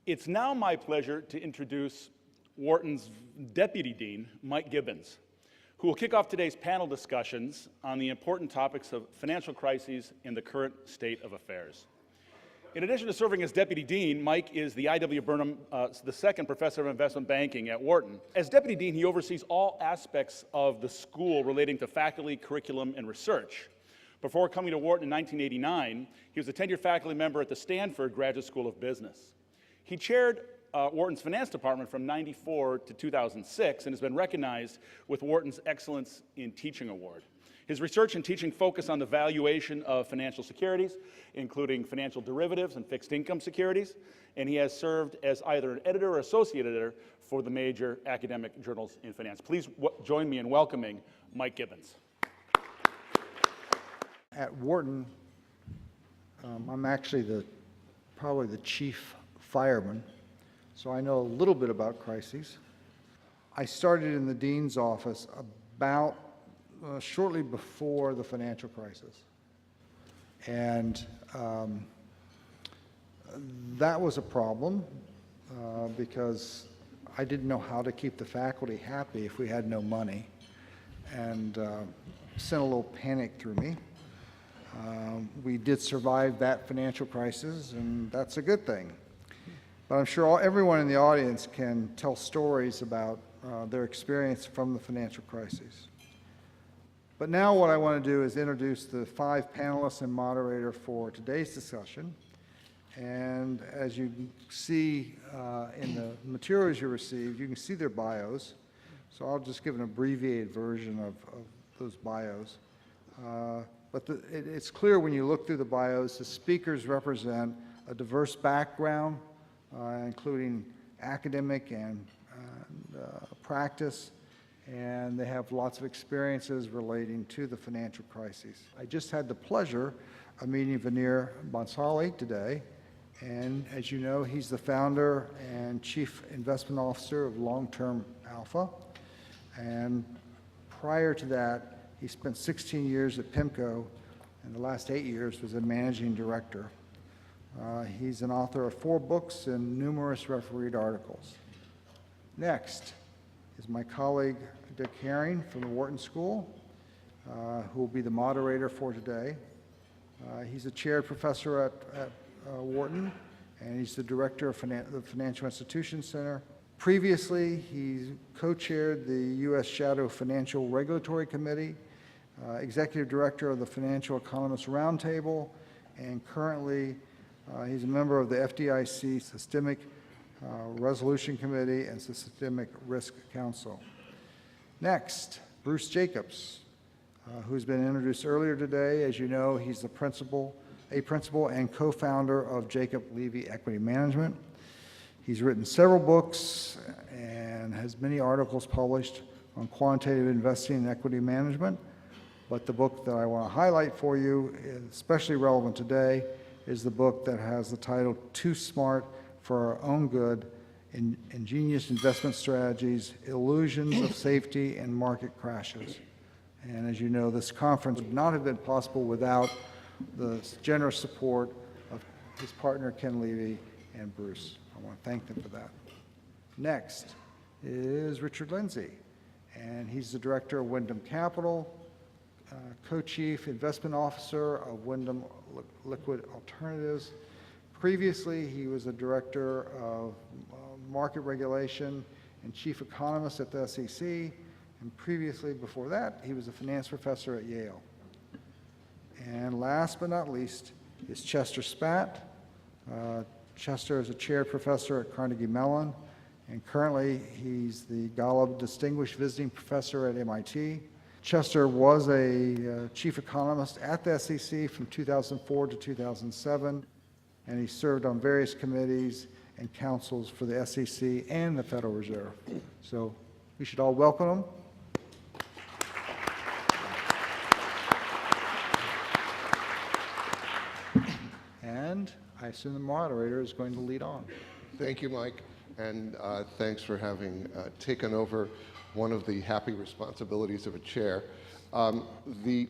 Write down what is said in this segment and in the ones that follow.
It's now my pleasure to introduce Wharton's Deputy Dean, Mike Gibbons, who will kick off today's panel discussions on the important topics of financial crises and the current state of affairs. In addition to serving as Deputy Dean, Mike is the I.W. Burnham II Professor of Investment Banking at Wharton. As Deputy Dean, he oversees all aspects of the school relating to faculty, curriculum, and research. Before coming to Wharton in 1989, he was a tenured faculty member at the Stanford Graduate School of Business. He chaired Wharton's finance department from 1994 to 2006 and has been recognized with Wharton's Excellence in Teaching Award. His research and teaching focus on the valuation of financial securities, including financial derivatives and fixed income securities, and he has served as either an editor or associate editor for the major academic journals in finance. Please join me in welcoming Mike Gibbons. At Wharton, I'm actually probably the chief fireman, so I know a little bit about crises. I started in the dean's office about shortly before the financial crisis, and that was a problem because I didn't know how to keep the faculty happy if we had no money, and sent a little panic through me. We did survive that financial crisis, and that's a good thing. But I'm sure everyone in the audience can tell stories about their experience from the financial crisis. But now what I want to do is introduce the 5 panelists and moderator for today's discussion. And as you can see in the materials you received, you can see their bios. So I'll just give an abbreviated version of those bios. But it's clear when you look through the bios, the speakers represent a diverse background, including academic and practice, and they have lots of experiences relating to the financial crises. I just had the pleasure of meeting Bhansali today, and as you know, he's the founder and chief investment officer of Long-Term Alpha, and prior to that, he spent 16 years at PIMCO, and the last 8 years was a managing director. He's an author of 4 books and numerous refereed articles. Next is my colleague, Dick Herring from the Wharton School, who will be the moderator for today. He's a chaired professor at Wharton, and he's the director of the Financial Institutions Center. Previously, he co-chaired the U.S. Shadow Financial Regulatory Committee, executive director of the Financial Economists Roundtable, and currently he's a member of the FDIC Systemic Resolution Committee and Systemic Risk Council. Next, Bruce Jacobs, who's been introduced earlier today. As you know, he's a principal and co-founder of Jacob Levy Equity Management. He's written several books and has many articles published on quantitative investing and equity management. But the book that I want to highlight for you, especially relevant today, is the book that has the title Too Smart for Our Own Good, Ingenious Investment Strategies, Illusions of Safety and Market Crashes. And as you know, this conference would not have been possible without the generous support of his partner, Ken Levy, and Bruce. I want to thank them for that. Next is Richard Lindsey, and he's the director of Windham Capital, co-chief investment officer of Windham Liquid Alternatives. Previously, he was a director of market regulation and chief economist at the SEC, and previously, before that, he was a finance professor at Yale. And last but not least is Chester Spatt. Chester is a chaired professor at Carnegie Mellon, and currently he's the Golub Distinguished Visiting Professor at MIT. Chester was a chief economist at the SEC from 2004 to 2007, and he served on various committees and councils for the SEC and the Federal Reserve. So we should all welcome him. And I assume the moderator is going to lead on. Thank you, Mike, and thanks for having taken over one of the happy responsibilities of a chair. The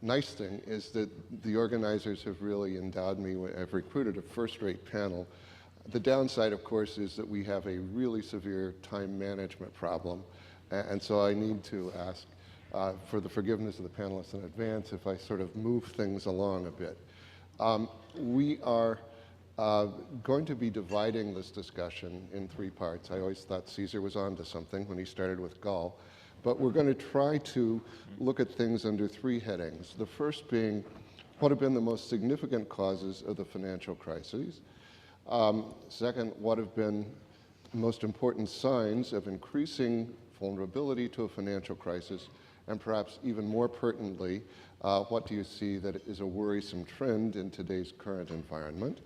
nice thing is that the organizers have really endowed me. I've recruited a first-rate panel, The downside, of course, is that we have a really severe time management problem, and so I need to ask for the forgiveness of the panelists in advance if I sort of move things along a bit. We are going to be dividing this discussion in three parts. I always thought Caesar was onto something when he started with Gaul, but we're going to try to look at things under three headings. The first being, what have been the most significant causes of the financial crises? Second, what have been the most important signs of increasing vulnerability to a financial crisis? And perhaps even more pertinently, what do you see that is a worrisome trend in today's current environment?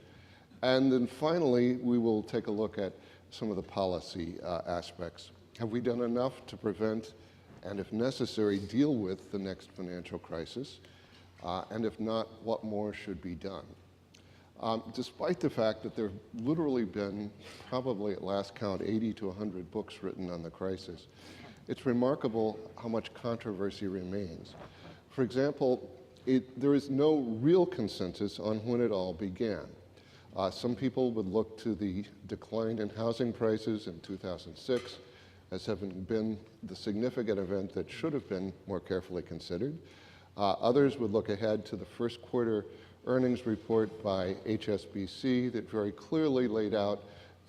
And then finally, we will take a look at some of the policy aspects. Have we done enough to prevent and, if necessary, deal with the next financial crisis? And if not, what more should be done? Despite the fact that there have literally been, probably at last count, 80 to 100 books written on the crisis, it's remarkable how much controversy remains. For example, there is no real consensus on when it all began. Some people would look to the decline in housing prices in 2006 as having been the significant event that should have been more carefully considered. Others would look ahead to the first quarter earnings report by HSBC that very clearly laid out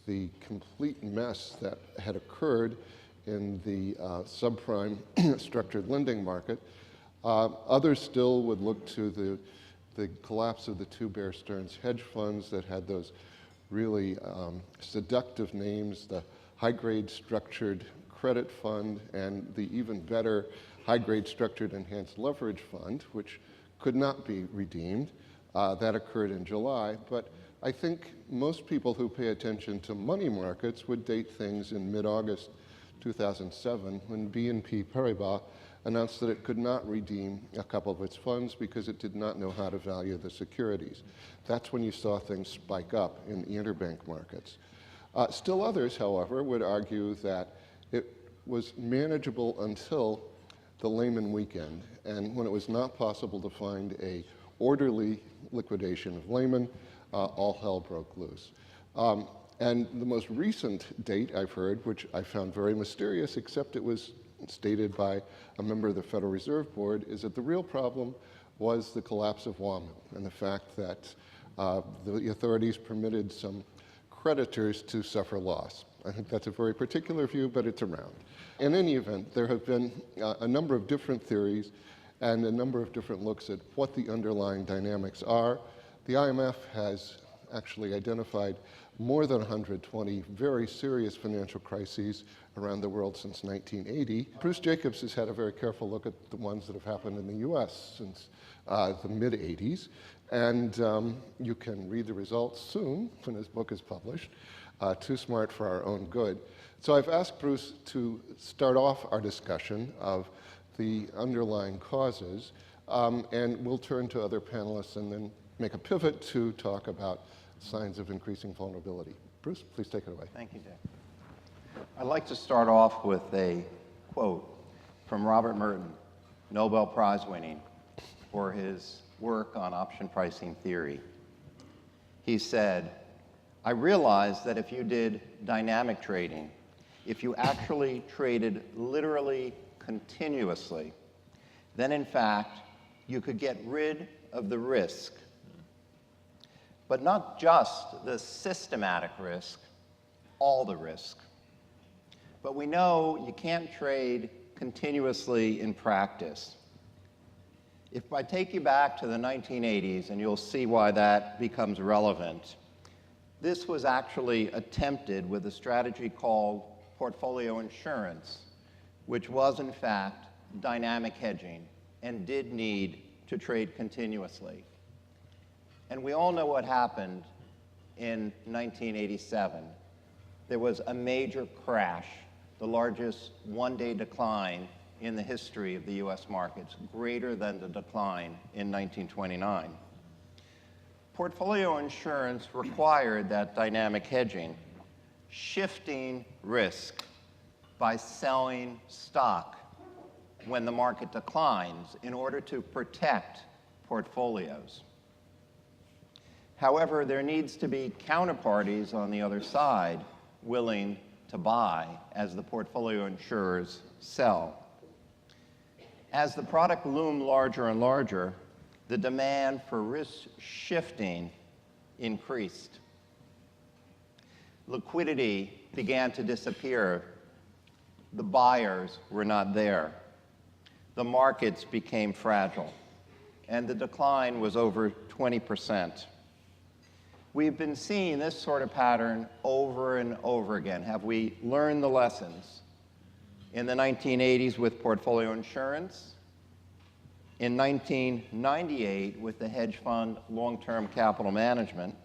the complete mess that had occurred in the subprime structured lending market. Others still would look to the collapse of the two Bear Stearns hedge funds that had those really seductive names, the high-grade structured credit fund and the even better high-grade structured enhanced leverage fund, which could not be redeemed. That occurred in July, but I think most people who pay attention to money markets would date things in mid-August 2007 when BNP Paribas announced that it could not redeem a couple of its funds because it did not know how to value the securities. That's when you saw things spike up in the interbank markets. Still others, however, would argue that it was manageable until the Lehman weekend, and when it was not possible to find a orderly liquidation of Lehman, all hell broke loose. And the most recent date I've heard, which I found very mysterious, except it was stated by a member of the Federal Reserve Board, is that the real problem was the collapse of WAMU and the fact that the authorities permitted some creditors to suffer loss. I think that's a very particular view, but it's around. In any event, there have been a number of different theories and a number of different looks at what the underlying dynamics are. The IMF has actually identified more than 120 very serious financial crises around the world since 1980. Bruce Jacobs has had a very careful look at the ones that have happened in the US since the mid-80s, and you can read the results soon when his book is published, Too Smart for Our Own Good. So I've asked Bruce to start off our discussion of the underlying causes, and we'll turn to other panelists and then make a pivot to talk about signs of increasing vulnerability. Bruce, please take it away. Thank you, Dick. I'd like to start off with a quote from Robert Merton, Nobel Prize winning for his work on option pricing theory. He said, "I realized that if you did dynamic trading, if you actually traded literally continuously, then in fact you could get rid of the risk. But not just the systematic risk, all the risk. But we know you can't trade continuously in practice. If I take you back to the 1980s, and you'll see why that becomes relevant, this was actually attempted with a strategy called portfolio insurance, which was in fact dynamic hedging and did need to trade continuously. And we all know what happened in 1987. There was a major crash, the largest one-day decline in the history of the US markets, greater than the decline in 1929. Portfolio insurance required that dynamic hedging, shifting risk by selling stock when the market declines in order to protect portfolios. However, there needs to be counterparties on the other side willing to buy as the portfolio insurers sell. As the product loomed larger and larger, the demand for risk shifting increased. Liquidity began to disappear. The buyers were not there. The markets became fragile, and the decline was over 20%. We've been seeing this sort of pattern over and over again. Have we learned the lessons? In the 1980s with portfolio insurance, in 1998 with the hedge fund long-term capital management,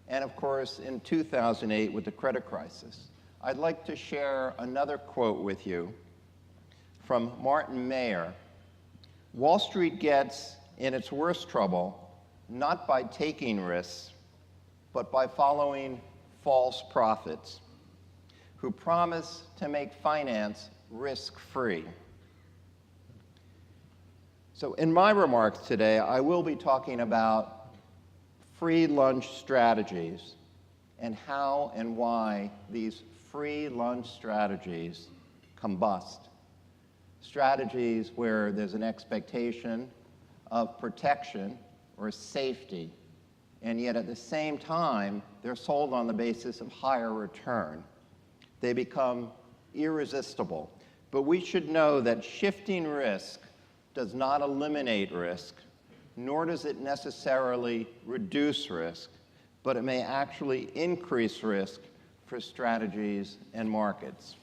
and of course in 2008 with the credit crisis. I'd like to share another quote with you from Martin Mayer. Wall Street gets in its worst trouble not by taking risks, but by following false prophets who promise to make finance risk-free. So in my remarks today, I will be talking about free lunch strategies and how and why these free lunch strategies combust. Strategies where there's an expectation of protection or safety, and yet at the same time, they're sold on the basis of higher return. They become irresistible. But we should know that shifting risk does not eliminate risk, nor does it necessarily reduce risk, but it may actually increase risk for strategies and markets.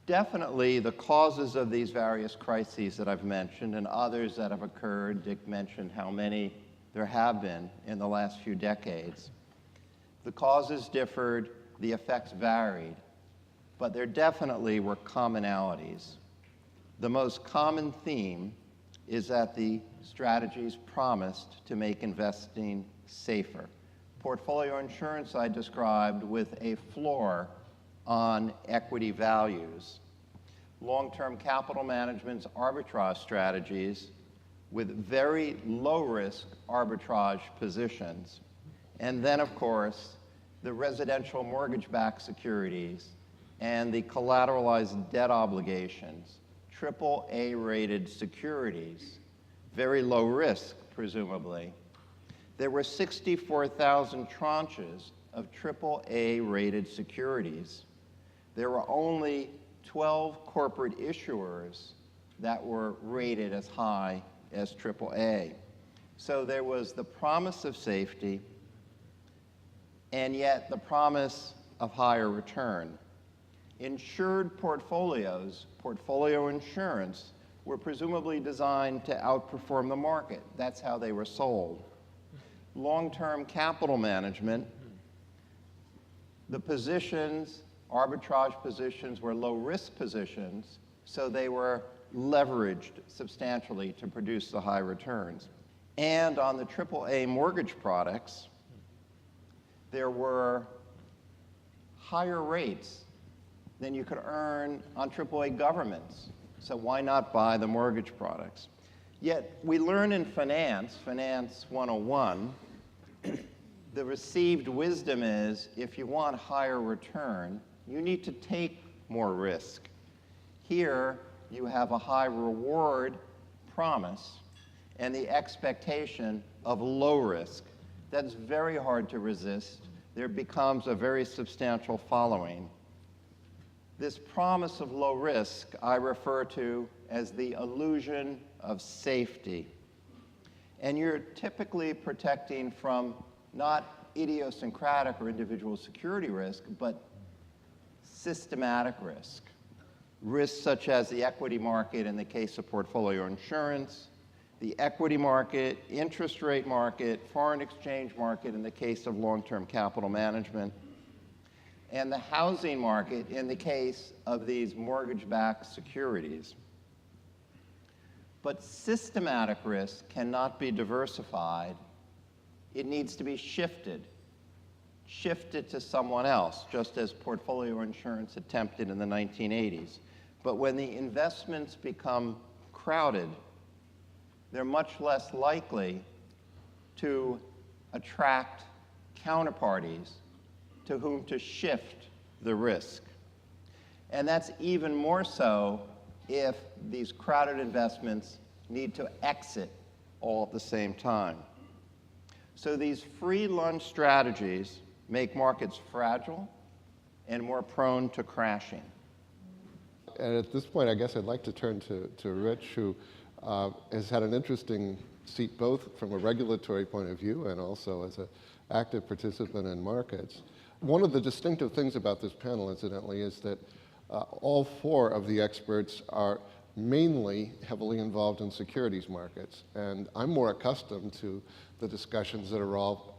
Definitely, the causes of these various crises that I've mentioned and others that have occurred, Dick mentioned how many there have been in the last few decades. The causes differed, the effects varied, but there definitely were commonalities. The most common theme is that the strategies promised to make investing safer. Portfolio insurance I described with a floor on equity values. Long-term capital management's arbitrage strategies with very low-risk arbitrage positions. And then, of course, the residential mortgage-backed securities and the collateralized debt obligations, AAA-rated securities, very low risk, presumably. There were 64,000 tranches of AAA-rated securities. There were only 12 corporate issuers that were rated as high as AAA. So there was the promise of safety, and yet the promise of higher return. Insured portfolios, portfolio insurance, were presumably designed to outperform the market. That's how they were sold. Long-term capital management, the positions, arbitrage positions, were low-risk positions, so they were leveraged substantially to produce the high returns. And on the AAA mortgage products, there were higher rates than you could earn on AAA governments. So why not buy the mortgage products? Yet we learn in Finance 101, the received wisdom is if you want higher return, you need to take more risk. Here, you have a high reward promise and the expectation of low risk. That's very hard to resist. There becomes a very substantial following. This promise of low risk I refer to as the illusion of safety. And you're typically protecting from not idiosyncratic or individual security risk, but systematic risk. Risks such as the equity market in the case of portfolio insurance, the equity market, interest rate market, foreign exchange market in the case of long-term capital management, and the housing market in the case of these mortgage-backed securities. But systematic risk cannot be diversified. It needs to be shifted to someone else, just as portfolio insurance attempted in the 1980s. But when the investments become crowded, they're much less likely to attract counterparties to whom to shift the risk. And that's even more so if these crowded investments need to exit all at the same time. So these free lunch strategies make markets fragile and more prone to crashing. And at this point, I guess I'd like to turn to Rich, who has had an interesting seat both from a regulatory point of view and also as an active participant in markets. One of the distinctive things about this panel, incidentally, is that all four of the experts are mainly heavily involved in securities markets. And I'm more accustomed to the discussions that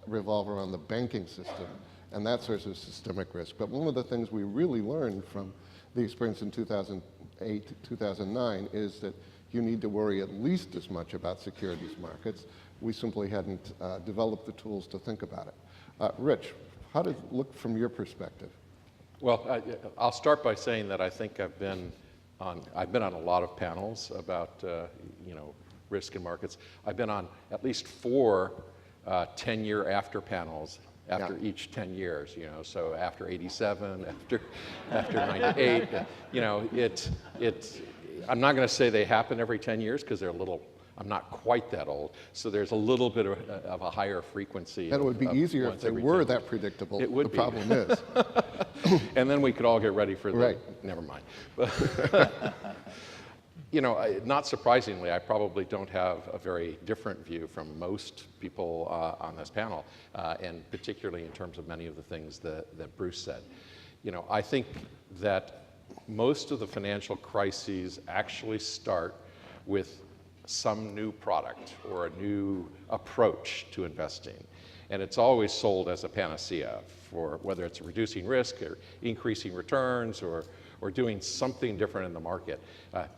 revolve around the banking system and that sort of systemic risk. But one of the things we really learned from the experience in 2008, 2009 is that you need to worry at least as much about securities markets. We simply hadn't developed the tools to think about it. Rich, how does it look from your perspective? Well, I'll start by saying that I think I've been on a lot of panels about risk in markets. I've been on at least 4 10-year after panels after each 10 years, so after 87, after 98, I'm not going to say they happen every 10 years because they're a little, I'm not quite that old, so there's a little bit of a higher frequency. And it would be easier if they were that predictable. It would be. The problem is. And then we could all get ready for the, right. Never mind. Not surprisingly, I probably don't have a very different view from most people on this panel, and particularly in terms of many of the things that Bruce said. I think that most of the financial crises actually start with some new product or a new approach to investing. And it's always sold as a panacea for whether it's reducing risk or increasing returns or doing something different in the market.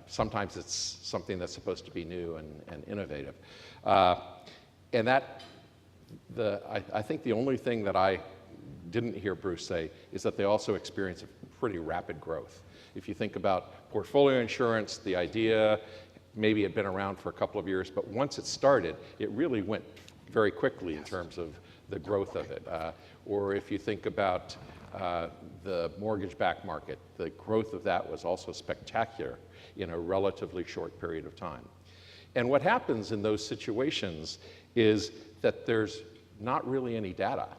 Sometimes it's something that's supposed to be new and innovative. And I think the only thing that I didn't hear Bruce say is that they also experience a pretty rapid growth. If you think about portfolio insurance, the idea maybe had been around for a couple of years, but once it started, it really went very quickly in terms of the growth of it. Or if you think about the mortgage-backed market, the growth of that was also spectacular in a relatively short period of time. And what happens in those situations is that there's not really any data.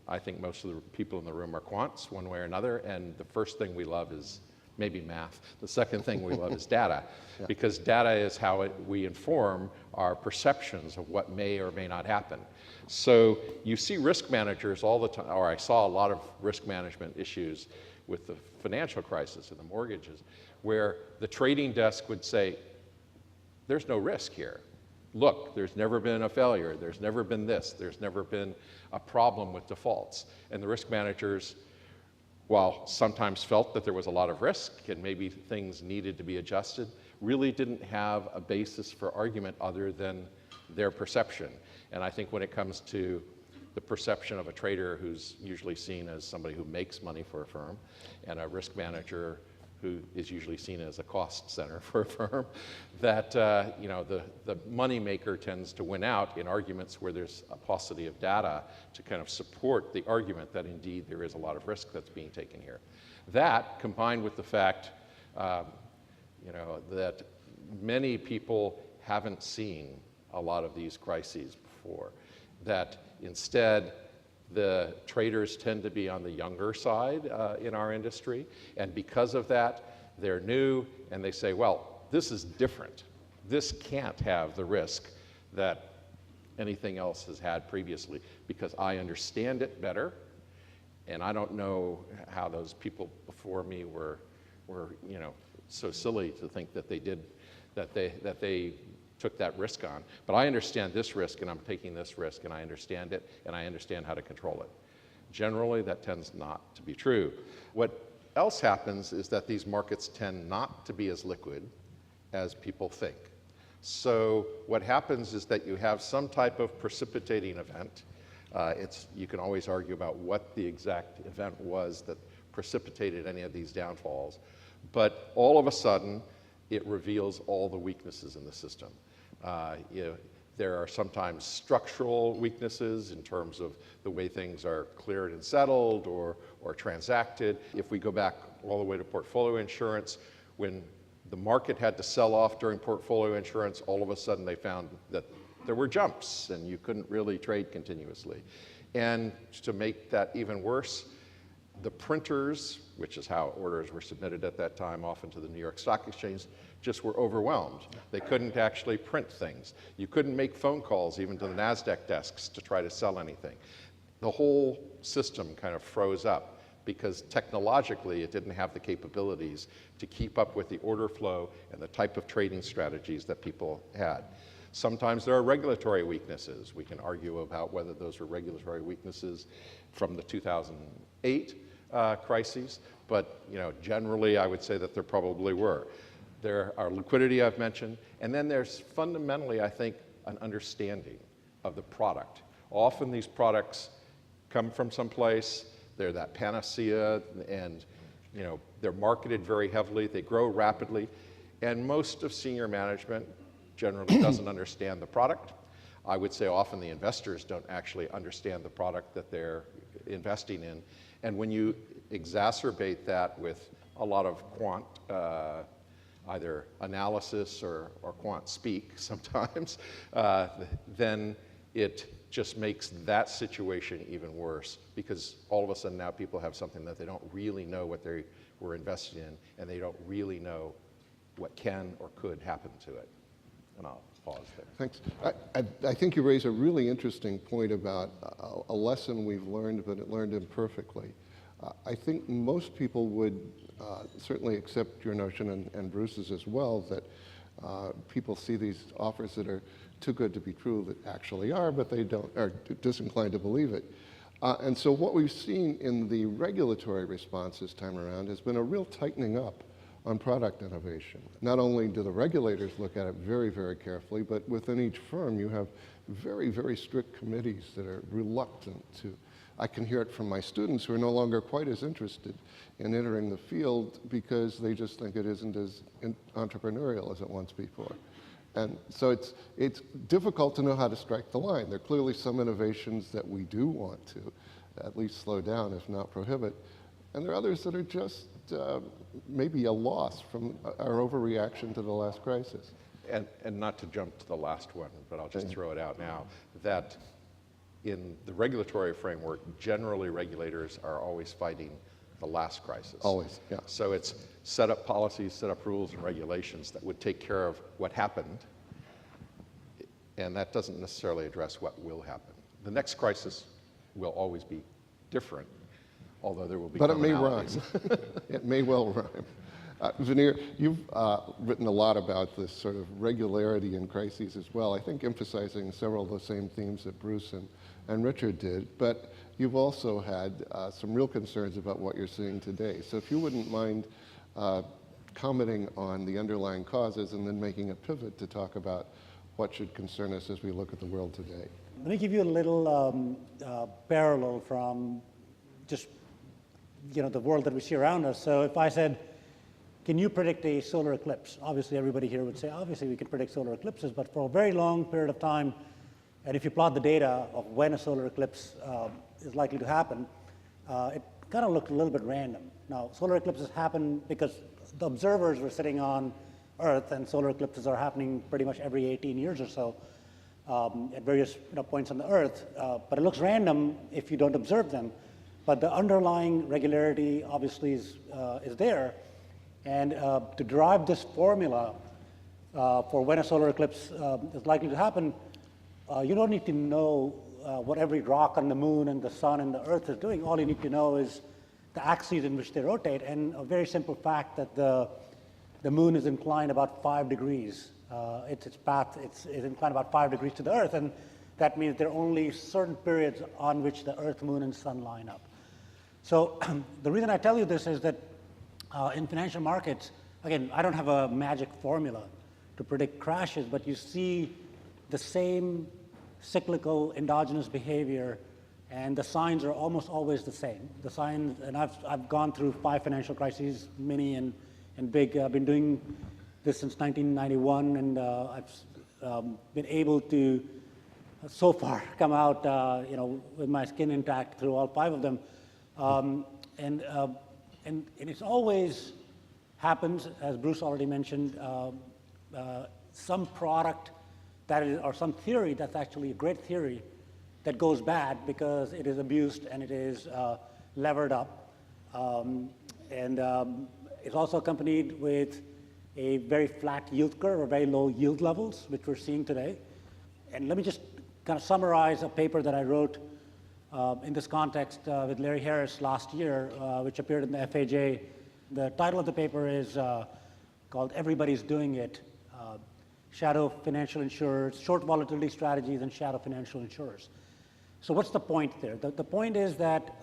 I think most of the people in the room are quants one way or another, and the first thing we love is maybe math. The second thing we love is data, because data is how we inform our perceptions of what may or may not happen. So you see risk managers all the time, or I saw a lot of risk management issues with the financial crisis and the mortgages, where the trading desk would say, there's no risk here. Look, there's never been a failure, there's never been this, there's never been a problem with defaults. And the risk managers, while sometimes felt that there was a lot of risk and maybe things needed to be adjusted, really didn't have a basis for argument other than their perception. And I think when it comes to the perception of a trader who's usually seen as somebody who makes money for a firm, and a risk manager who is usually seen as a cost center for a firm, that the money maker tends to win out in arguments where there's a paucity of data to kind of support the argument that indeed there is a lot of risk that's being taken here. That, combined with the fact that many people haven't seen a lot of these crises before, that instead the traders tend to be on the younger side in our industry, and because of that, they're new, and they say, well, this is different. This can't have the risk that anything else has had previously, because I understand it better, and I don't know how those people before me were so silly to think that they took that risk on. But I understand this risk, and I'm taking this risk, and I understand it, and I understand how to control it. Generally, that tends not to be true. What else happens is that these markets tend not to be as liquid as people think. So what happens is that you have some type of precipitating event. You can always argue about what the exact event was that precipitated any of these downfalls, but all of a sudden, it reveals all the weaknesses in the system. There are sometimes structural weaknesses in terms of the way things are cleared and settled or transacted. If we go back all the way to portfolio insurance, when the market had to sell off during portfolio insurance, all of a sudden they found that there were jumps and you couldn't really trade continuously. And to make that even worse, the printers, which is how orders were submitted at that time, often to the New York Stock Exchange, just were overwhelmed. They couldn't actually print things. You couldn't make phone calls even to the NASDAQ desks to try to sell anything. The whole system kind of froze up because technologically it didn't have the capabilities to keep up with the order flow and the type of trading strategies that people had. Sometimes there are regulatory weaknesses. We can argue about whether those were regulatory weaknesses from the 2008 crises, but generally I would say that there probably were. There are liquidity I've mentioned, and then there's fundamentally, I think, an understanding of the product. Often these products come from someplace, they're that panacea, and they're marketed very heavily, they grow rapidly, and most of senior management generally doesn't understand the product. I would say often the investors don't actually understand the product that they're investing in. And when you exacerbate that with a lot of quant, either analysis or quant speak sometimes, then it just makes that situation even worse because all of a sudden now people have something that they don't really know what they were invested in and they don't really know what can or could happen to it. And I'll pause there. Thanks. I think you raise a really interesting point about a lesson we've learned, but learned imperfectly. I think most people would certainly accept your notion, and Bruce's as well, that people see these offers that are too good to be true that actually are, but they are disinclined to believe it. And so what we've seen in the regulatory response this time around has been a real tightening up on product innovation. Not only do the regulators look at it very, very carefully, but within each firm you have very, very strict committees that are reluctant to. I can hear it from my students who are no longer quite as interested in entering the field because they just think it isn't as entrepreneurial as it once before. And so it's difficult to know how to strike the line. There are clearly some innovations that we do want to at least slow down, if not prohibit. And there are others that are just maybe a loss from our overreaction to the last crisis. And not to jump to the last one, but I'll just throw it out now, that in the regulatory framework, generally regulators are always fighting the last crisis. Always, yeah. So it's set up policies, set up rules and regulations that would take care of what happened, and that doesn't necessarily address what will happen. The next crisis will always be different, although there will be But it may rhyme. commonalities. It may well rhyme. Veneer, you've written a lot about this sort of regularity in crises as well, I think emphasizing several of the same themes that Bruce and Richard did, but you've also had some real concerns about what you're seeing today. So if you wouldn't mind commenting on the underlying causes and then making a pivot to talk about what should concern us as we look at the world today. Let me give you a little parallel from just the world that we see around us. So if I said, can you predict a solar eclipse? Obviously, everybody here would say, obviously, we can predict solar eclipses, but for a very long period of time, and if you plot the data of when a solar eclipse is likely to happen, it kind of looked a little bit random. Now, solar eclipses happen because the observers were sitting on Earth, and solar eclipses are happening pretty much every 18 years or so at various points on the Earth. But it looks random if you don't observe them. But the underlying regularity obviously is there. And to derive this formula for when a solar eclipse is likely to happen, you don't need to know what every rock on the moon and the sun and the Earth is doing. All you need to know is the axes in which they rotate, and a very simple fact that the moon is inclined about 5 degrees. Its path is inclined about 5 degrees to the Earth, and that means there are only certain periods on which the Earth, moon, and sun line up. So the reason I tell you this is that in financial markets, again, I don't have a magic formula to predict crashes, but you see the same cyclical endogenous behavior, and the signs are almost always the same. The signs, and I've gone through 5 financial crises, mini and big. I've been doing this since 1991, and I've been able to so far come out, with my skin intact through all 5 of them. And it's always happens, as Bruce already mentioned, some product that is, or some theory that's actually a great theory that goes bad because it is abused and it is levered up. It's also accompanied with a very flat yield curve or very low yield levels, which we're seeing today. And let me just kind of summarize a paper that I wrote in this context with Larry Harris last year, which appeared in the FAJ. The title of the paper is called Everybody's Doing It, Shadow Financial Insurers, Short Volatility Strategies and Shadow Financial Insurers. So what's the point there? The point is that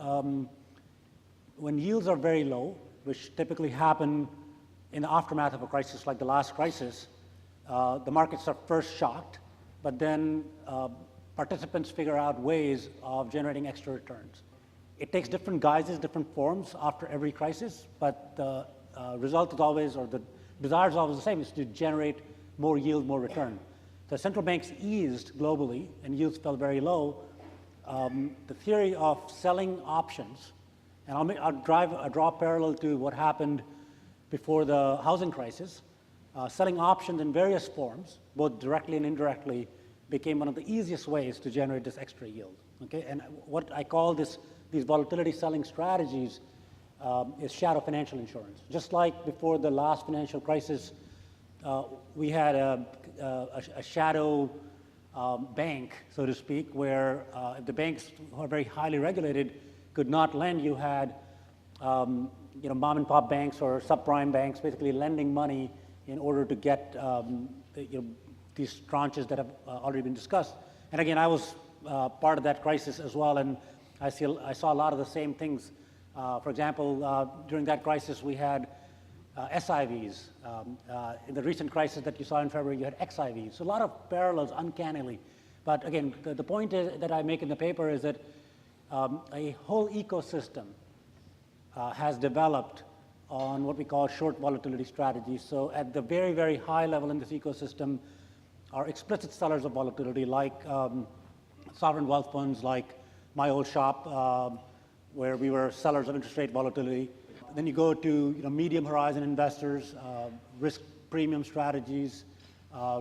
when yields are very low, which typically happen in the aftermath of a crisis like the last crisis, the markets are first shocked, but then participants figure out ways of generating extra returns. It takes different guises, different forms after every crisis, but the result is always, or the desire is always the same, is to generate more yield, more return. The central banks eased globally and yields fell very low. The theory of selling options, and I'll draw a parallel to what happened before the housing crisis. Selling options in various forms, both directly and indirectly, became one of the easiest ways to generate this extra yield. Okay, and what I call these volatility selling strategies is shadow financial insurance. Just like before the last financial crisis, we had a shadow bank, so to speak, where if the banks who are very highly regulated could not lend, you had mom and pop banks or subprime banks basically lending money in order to get these tranches that have already been discussed. And again, I was part of that crisis as well, and I saw a lot of the same things. For example, during that crisis, we had SIVs. In the recent crisis that you saw in February, you had XIVs. So a lot of parallels, uncannily. But again, the point that I make in the paper is that a whole ecosystem has developed on what we call short volatility strategies. So at the very, very high level in this ecosystem are explicit sellers of volatility, like sovereign wealth funds, like my old shop, where we were sellers of interest rate volatility. Then you go to medium horizon investors, risk premium strategies,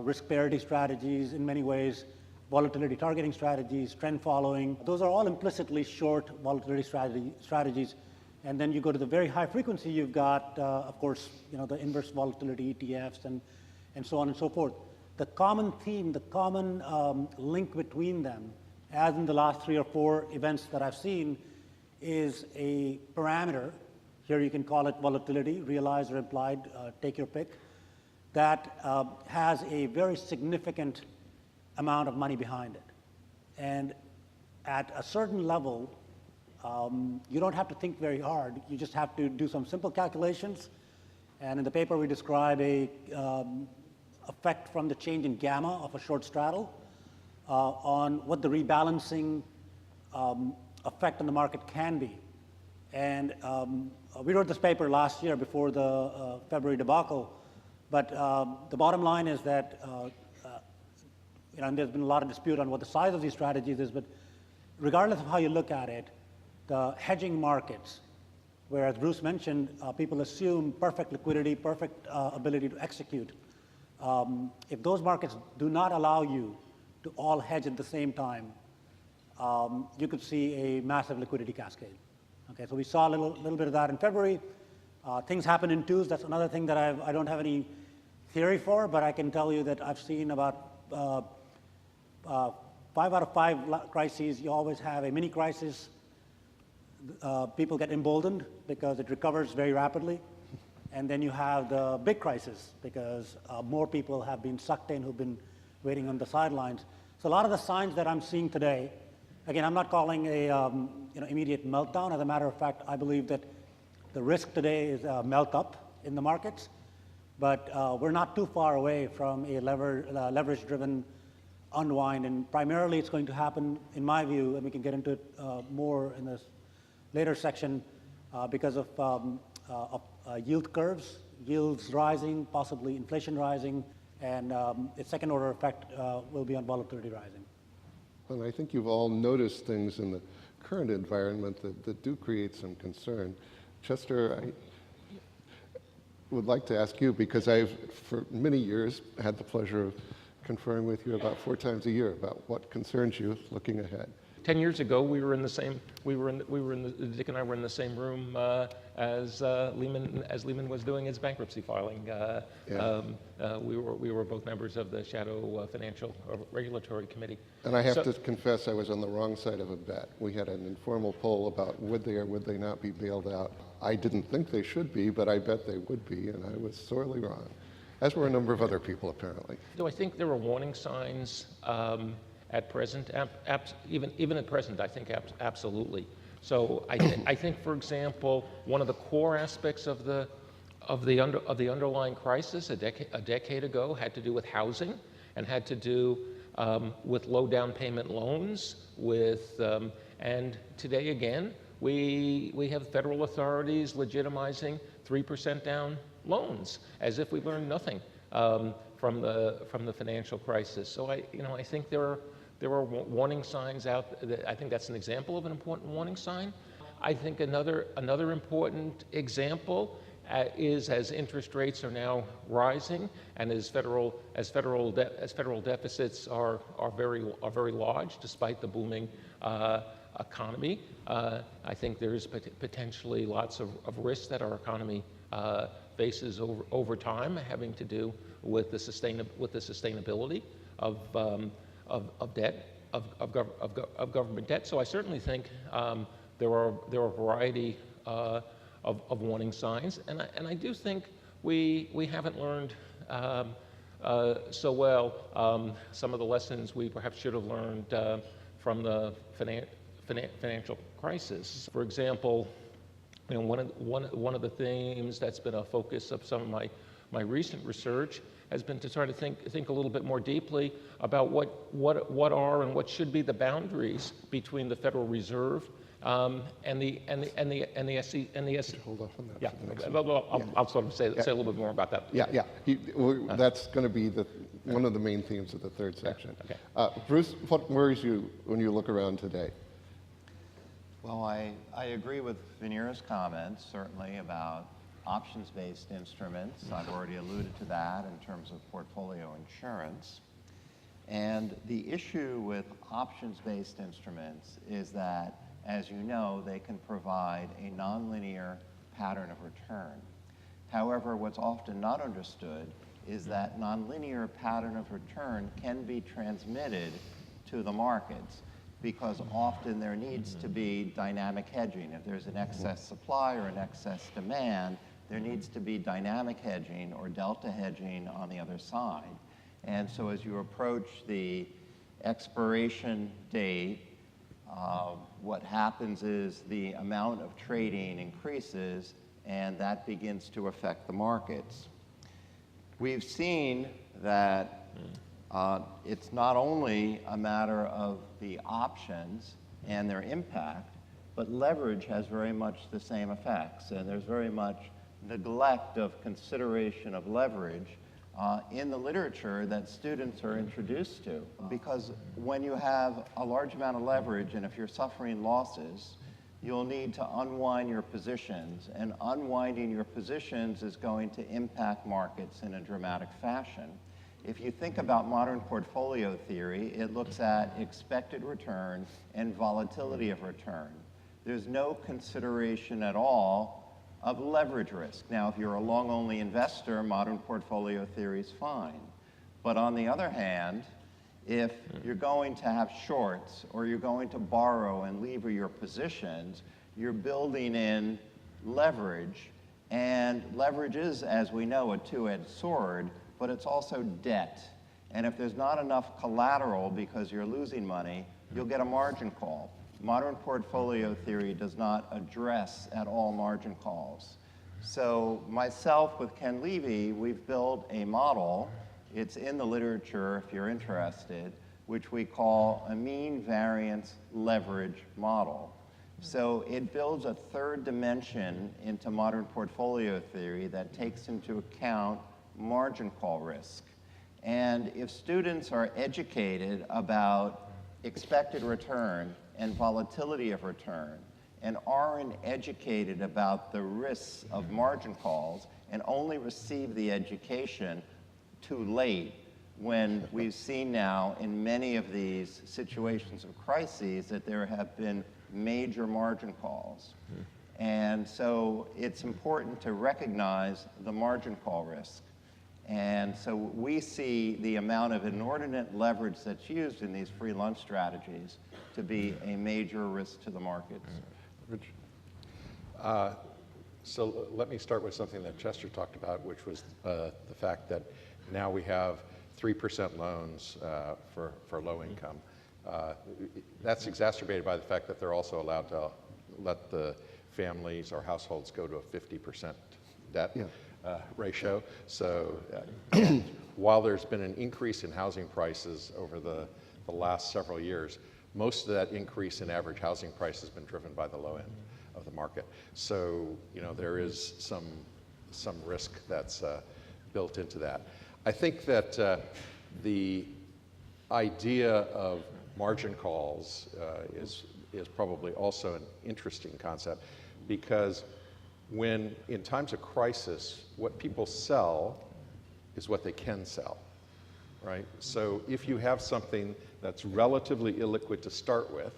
risk parity strategies in many ways, volatility targeting strategies, trend following. Those are all implicitly short volatility strategies. And then you go to the very high frequency, you've got, of course, the inverse volatility ETFs and so on and so forth. The common theme, the common link between them, as in the last 3 or 4 events that I've seen, is a parameter. Here you can call it volatility, realized or implied, take your pick, that has a very significant amount of money behind it. And at a certain level, you don't have to think very hard. You just have to do some simple calculations. And in the paper, we describe a effect from the change in gamma of a short straddle on what the rebalancing effect on the market can be. And we wrote this paper last year before the February debacle, but the bottom line is that, and there's been a lot of dispute on what the size of these strategies is, but regardless of how you look at it, the hedging markets, where, as Bruce mentioned, people assume perfect liquidity, perfect ability to execute. If those markets do not allow you to all hedge at the same time, you could see a massive liquidity cascade. Okay, so we saw a little bit of that in February. Things happen in twos. That's another thing that I don't have any theory for, but I can tell you that I've seen about 5 out of 5 crises, you always have a mini crisis. People get emboldened because it recovers very rapidly. And then you have the big crisis because more people have been sucked in who've been waiting on the sidelines. So a lot of the signs that I'm seeing today, again, I'm not calling a immediate meltdown. As a matter of fact, I believe that the risk today is a melt up in the markets, but we're not too far away from a leverage-driven unwind, and primarily it's going to happen, in my view, and we can get into it more in this later section, because of yield curves, yields rising, possibly inflation rising, And its second order effect will be on volatility rising. And I think you've all noticed things in the current environment that do create some concern. Chester, I would like to ask you, because I've, for many years, had the pleasure of conferring with you about 4 times a year about what concerns you looking ahead. 10 years ago, Dick and I were in the same room as Lehman was doing its bankruptcy filing. We were both members of the Shadow Financial Regulatory Committee. And I have to confess, I was on the wrong side of a bet. We had an informal poll about would they or would they not be bailed out. I didn't think they should be, but I bet they would be, and I was sorely wrong, as were a number of other people, apparently. Do I think there are warning signs at present? Even at present, I think absolutely. So I think, for example, one of the core aspects of the underlying crisis a decade ago had to do with housing and had to do with low down payment loans. And today again, we have federal authorities legitimizing 3% down loans, as if we learned nothing from the financial crisis. So I think there are warning signs out. I think that's an example of an important warning sign. I think another important example is as interest rates are now rising and as federal deficits are very large despite the booming economy. I think there is potentially lots of risks that our economy faces over time, having to do with the sustainability of debt, of government debt. So I certainly think there are a variety of warning signs, and I do think we haven't learned so well some of the lessons we perhaps should have learned from the financial crisis. For example, one of the themes that's been a focus of some of my recent research has been to try to think a little bit more deeply about what are and what should be the boundaries between the Federal Reserve and the SEC. Hold off on that. Yeah, for the next one. I'll sort of say a little bit more about that. Yeah. That's going to be one of the main themes of the third section. Okay. Bruce, what worries you when you look around today? Well, I agree with Vanira's comments, certainly, about options-based instruments. I've already alluded to that in terms of portfolio insurance. And the issue with options-based instruments is that, as you know, they can provide a nonlinear pattern of return. However, what's often not understood is that nonlinear pattern of return can be transmitted to the markets, because often there needs to be dynamic hedging. If there's an excess supply or an excess demand, there needs to be dynamic hedging or delta hedging on the other side. And so as you approach the expiration date, what happens is the amount of trading increases, and that begins to affect the markets. We've seen that it's not only a matter of the options and their impact, but leverage has very much the same effects, and there's very much neglect of consideration of leverage in the literature that students are introduced to. Because when you have a large amount of leverage, and if you're suffering losses, you'll need to unwind your positions, and unwinding your positions is going to impact markets in a dramatic fashion. If you think about modern portfolio theory, it looks at expected return and volatility of return. There's no consideration at all of leverage risk. Now, if you're a long-only investor, modern portfolio theory is fine. But on the other hand, if you're going to have shorts or you're going to borrow and lever your positions, you're building in leverage. And leverage is, as we know, a two-edged sword, but it's also debt. And if there's not enough collateral because you're losing money, you'll get a margin call. Modern portfolio theory does not address at all margin calls. So myself with Ken Levy, we've built a model. It's in the literature if you're interested, which we call a mean-variance leverage model. So it builds a third dimension into modern portfolio theory that takes into account margin call risk. And if students are educated about expected return and volatility of return, and aren't educated about the risks of margin calls, and only receive the education too late, when we've seen now in many of these situations of crises that there have been major margin calls. And so it's important to recognize the margin call risk. And so we see the amount of inordinate leverage that's used in these free lunch strategies to be a major risk to the markets. So let me start with something that Chester talked about, which was the fact that now we have 3% loans for low income. That's exacerbated by the fact that they're also allowed to let the families or households go to a 50% debt ratio. So while there's been an increase in housing prices over the last several years, most of that increase in average housing price has been driven by the low end of the market. So, you know, there is some risk that's built into that. I think that the idea of margin calls is probably also an interesting concept, because when in times of crisis, what people sell is what they can sell, right? So if you have something that's relatively illiquid to start with,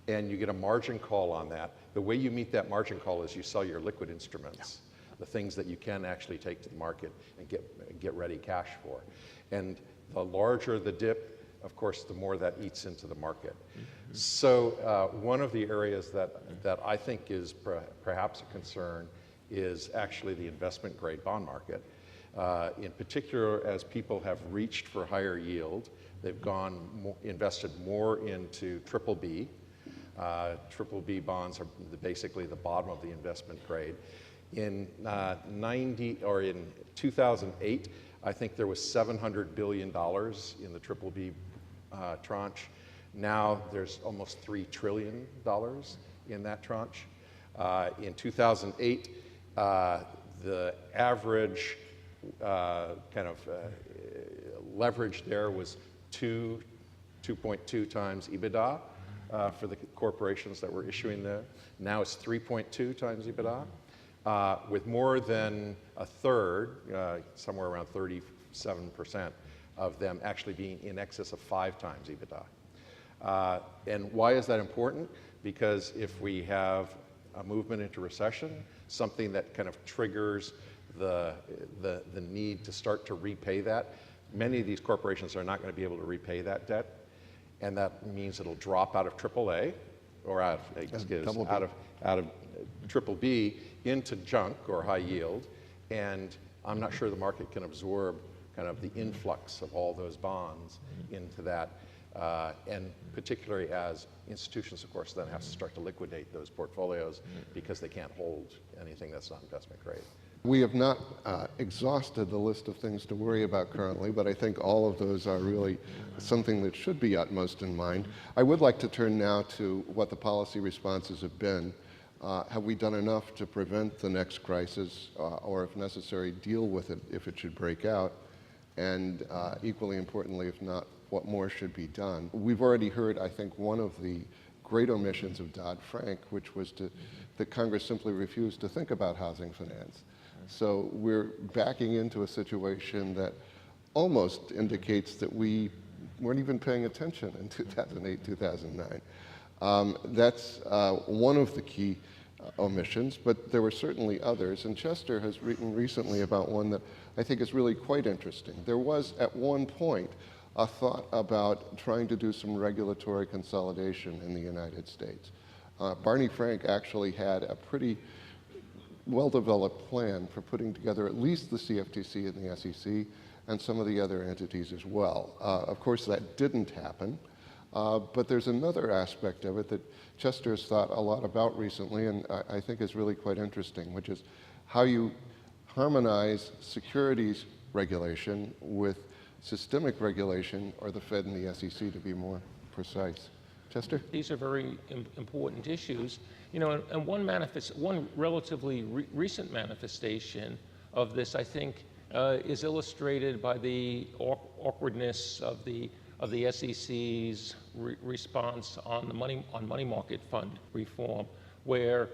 and you get a margin call on that, the way you meet that margin call is you sell your liquid instruments, the things that you can actually take to the market and get ready cash for. And the larger the dip, of course, the more that eats into the market. So one of the areas that I think is perhaps a concern is actually the investment grade bond market. In particular, as people have reached for higher yield, they've invested more into BBB. BBB bonds are basically the bottom of the investment grade. In 2008, I think there was $700 billion in the BBB tranche. Now there's almost $3 trillion in that tranche. In 2008, the average leverage there was 2.2 times EBITDA for the corporations that were issuing there. Now it's 3.2 times EBITDA, with more than a third, somewhere around 37% of them actually being in excess of 5 times EBITDA. And why is that important? Because if we have a movement into recession, something that kind of triggers the need to start to repay that, many of these corporations are not going to be able to repay that debt, and that means it'll drop out of AAA or out of BBB into junk or high yield, and I'm not sure the market can absorb kind of the influx of all those bonds into that, and particularly as institutions, of course, then have to start to liquidate those portfolios because they can't hold anything that's not investment grade. We have not exhausted the list of things to worry about currently, but I think all of those are really something that should be utmost in mind. I would like to turn now to what the policy responses have been. Have we done enough to prevent the next crisis, or if necessary, deal with it if it should break out? And equally importantly, if not, what more should be done? We've already heard, I think, one of the great omissions of Dodd-Frank, which was that Congress simply refused to think about housing finance. So we're backing into a situation that almost indicates that we weren't even paying attention in 2008, 2009. That's one of the key omissions, but there were certainly others. And Chester has written recently about one that I think is really quite interesting. There was, at one point, a thought about trying to do some regulatory consolidation in the United States. Barney Frank actually had a pretty well-developed plan for putting together at least the CFTC and the SEC and some of the other entities as well. Of course, that didn't happen, but there's another aspect of it that Chester has thought a lot about recently, and I think is really quite interesting, which is how you harmonize securities regulation with systemic regulation, or the Fed and the SEC to be more precise. Chester? These are very important issues. You know, and one relatively recent manifestation of this, I think, is illustrated by the awkwardness of the SEC's response on the money market fund reform, where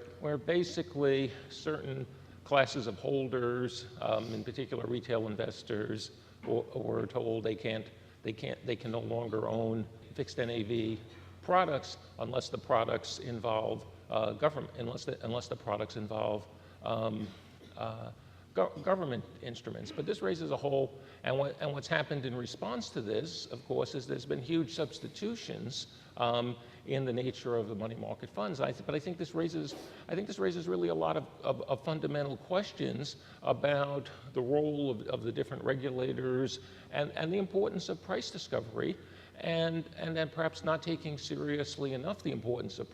basically certain classes of holders, in particular retail investors, were told they can no longer own fixed NAV products unless the products involve government instruments. But this raises a whole, and what's happened in response to this, of course, is there's been huge substitutions in the nature of the money market funds. But I think this raises really a lot of fundamental questions about the role of the different regulators and the importance of price discovery, and then perhaps not taking seriously enough the importance of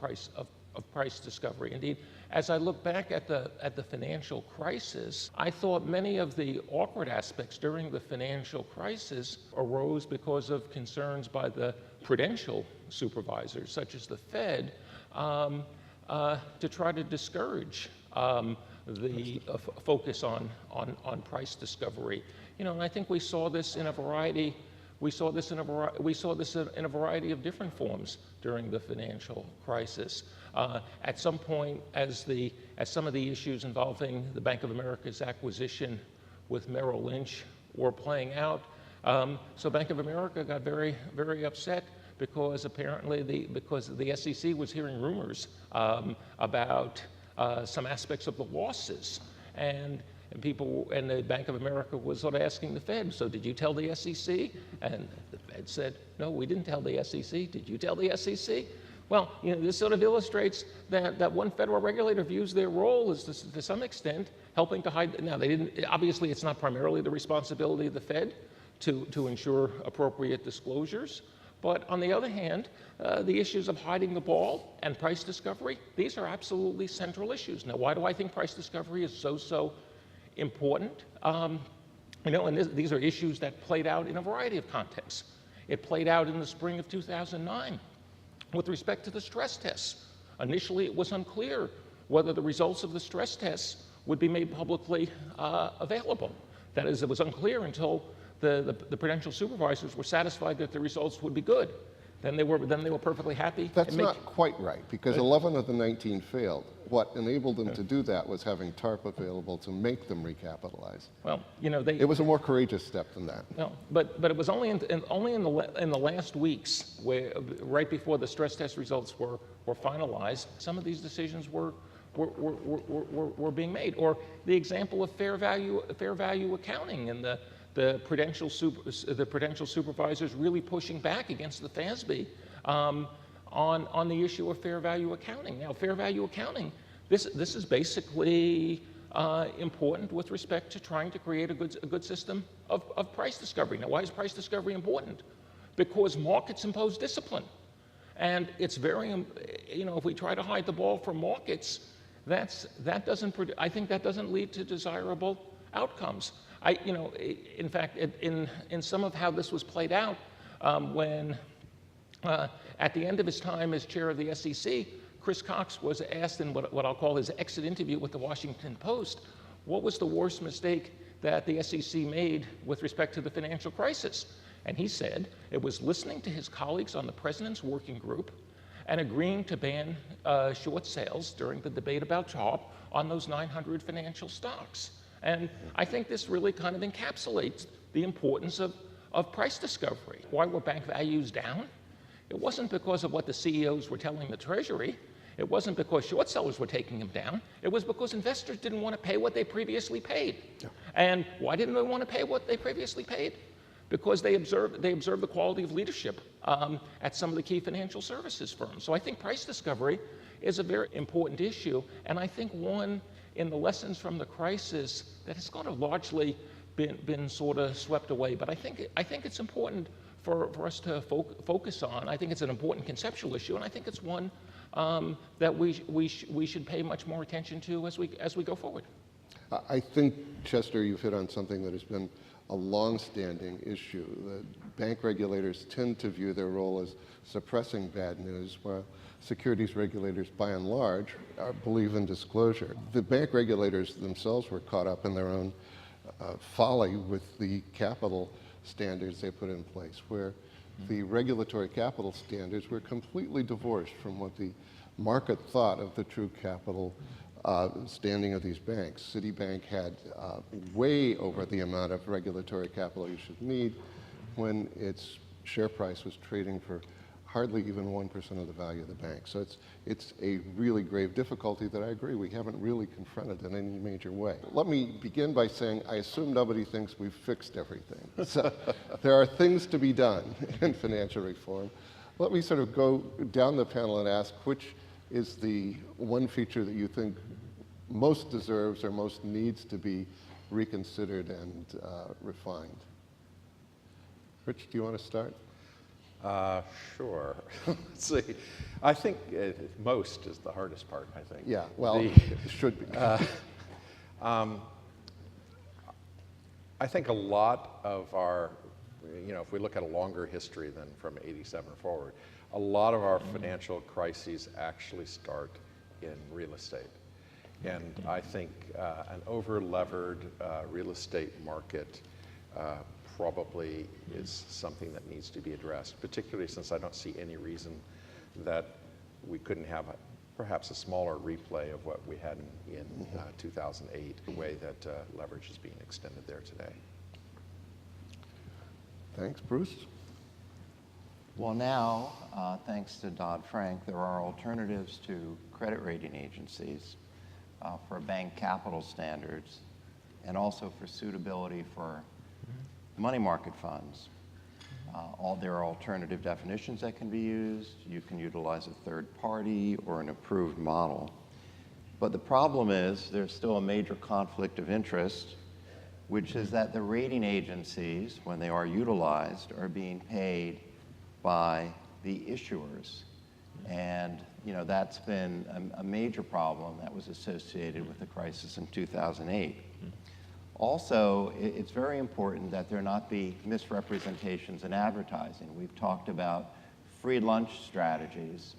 price discovery. Indeed, as I look back at the financial crisis, I thought many of the awkward aspects during the financial crisis arose because of concerns by the prudential supervisors, such as the Fed, to try to discourage the focus on price discovery. And I think we saw this in a variety. We saw this in a variety of different forms during the financial crisis. At some point, as some of the issues involving the Bank of America's acquisition with Merrill Lynch were playing out, so Bank of America got very, very upset because apparently the SEC was hearing rumors about some aspects of the losses, and the Bank of America was sort of asking the Fed, so did you tell the SEC? And the Fed said, no, we didn't tell the SEC. Did you tell the SEC? Well, this sort of illustrates that one federal regulator views their role as, to some extent, helping to hide. Now, obviously, it's not primarily the responsibility of the Fed to ensure appropriate disclosures. But on the other hand, the issues of hiding the ball and price discovery, these are absolutely central issues. Now, why do I think price discovery is so important? And these are issues that played out in a variety of contexts. It played out in the spring of 2009 with respect to the stress tests. Initially, it was unclear whether the results of the stress tests would be made publicly available. That is, it was unclear until the prudential supervisors were satisfied that the results would be good. Then they were perfectly happy. That's not quite right, because 11 of the 19 failed. What enabled them to do that was having TARP available to make them recapitalize. Well, it was a more courageous step than that. No, but it was only in the last weeks, right before the stress test results were finalized, some of these decisions were being made. Or the example of fair value accounting and the prudential supervisors really pushing back against the FASB on the issue of fair value accounting. Now, fair value accounting, this is basically important with respect to trying to create a good system of price discovery. Now, why is price discovery important? Because markets impose discipline, and it's very, if we try to hide the ball from markets, I think that doesn't lead to desirable outcomes. In fact, in some of how this was played out, when at the end of his time as chair of the SEC, Chris Cox was asked in what I'll call his exit interview with the Washington Post, what was the worst mistake that the SEC made with respect to the financial crisis? And he said it was listening to his colleagues on the president's working group and agreeing to ban short sales during the debate about TARP on those 900 financial stocks. And I think this really kind of encapsulates the importance of price discovery. Why were bank values down? It wasn't because of what the CEOs were telling the Treasury. It wasn't because short sellers were taking them down. It was because investors didn't want to pay what they previously paid. Yeah. And why didn't they want to pay what they previously paid? Because they observed the quality of leadership at some of the key financial services firms. So I think price discovery is a very important issue, and I think one in the lessons from the crisis that has kind of largely been sort of swept away. But I think it's important for us to focus on. I think it's an important conceptual issue, and I think it's one that we should pay much more attention to as we go forward. I think, Chester, you've hit on something that has been a long-standing issue. The bank regulators tend to view their role as suppressing bad news, while securities regulators, by and large, believe in disclosure. The bank regulators themselves were caught up in their own folly with the capital standards they put in place, where the regulatory capital standards were completely divorced from what the market thought of the true capital standing of these banks. Citibank had way over the amount of regulatory capital you should need when its share price was trading for hardly even 1% of the value of the bank. So it's a really grave difficulty that I agree we haven't really confronted in any major way. Let me begin by saying I assume nobody thinks we've fixed everything. So there are things to be done in financial reform. Let me sort of go down the panel and ask which is the one feature that you think most deserves or most needs to be reconsidered and refined. Rich, do you want to start? Sure. Let's see. I think most is the hardest part, I think. Yeah, well, it should be. I think a lot of our, if we look at a longer history than from 87 forward, a lot of our financial crises actually start in real estate. And I think an over-levered real estate market probably is something that needs to be addressed, particularly since I don't see any reason that we couldn't have perhaps a smaller replay of what we had in 2008, the way that leverage is being extended there today. Thanks, Bruce. Well, now, thanks to Dodd-Frank, there are alternatives to credit rating agencies for bank capital standards and also for suitability for money market funds. There are alternative definitions that can be used. You can utilize a third party or an approved model. But the problem is there's still a major conflict of interest, which is that the rating agencies, when they are utilized, are being paid by the issuers. And that's been a major problem that was associated with the crisis in 2008. Also, it's very important that there not be misrepresentations in advertising. We've talked about free lunch strategies.